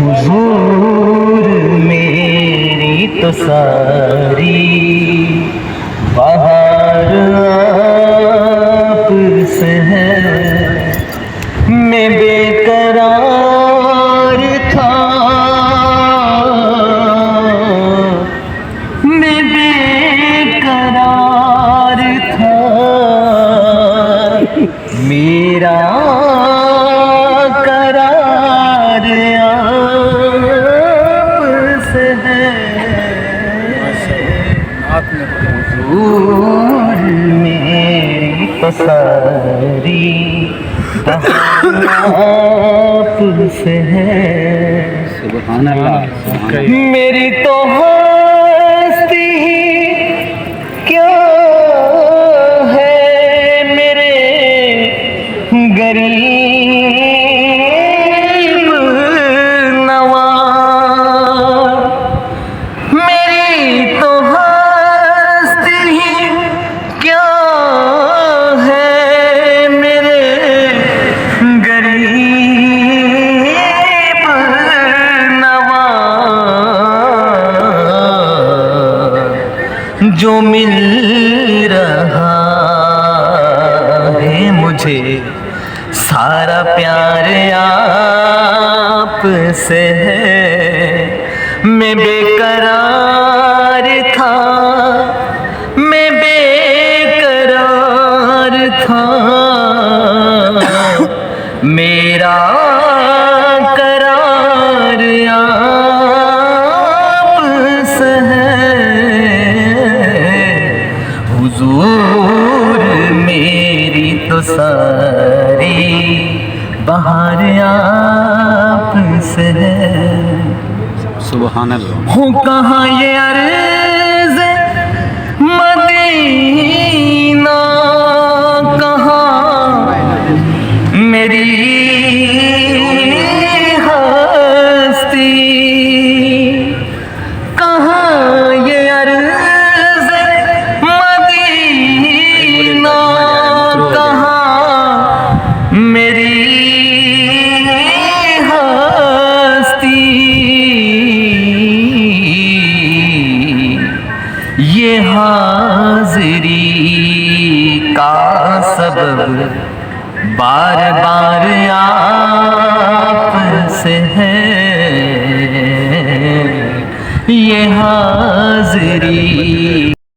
हुजूर मेरी तो सारी बहार आप से है। मैं बेकरार था, मैं बेकरार था, मेरा करार आपसे है। हुजूर मेरी तो सारी आपसे है। सुभान अल्लाह। मेरी तो हस्ती क्या है मेरे गरीब नवाज। मेरी तो हस्ती क्या है मेरे गरीब नवाज। जो मिल रहा है मुझे सारा प्यार आप से है। मैं बेकरार था, मैं बेकरार था, मेरा करार आपसे है। हुजूर मेरी तो सारी बहार आपसे है। सुभान अल्लाह। हो कहाँ ये अर्ज़ मदीना, कहाँ मेरी हस्ती, कहाँ ये अर्ज़ मदीना, कहाँ मेरी हस्ती। ये हाज़री का सबब बार बार आपसे है। ये हाज़री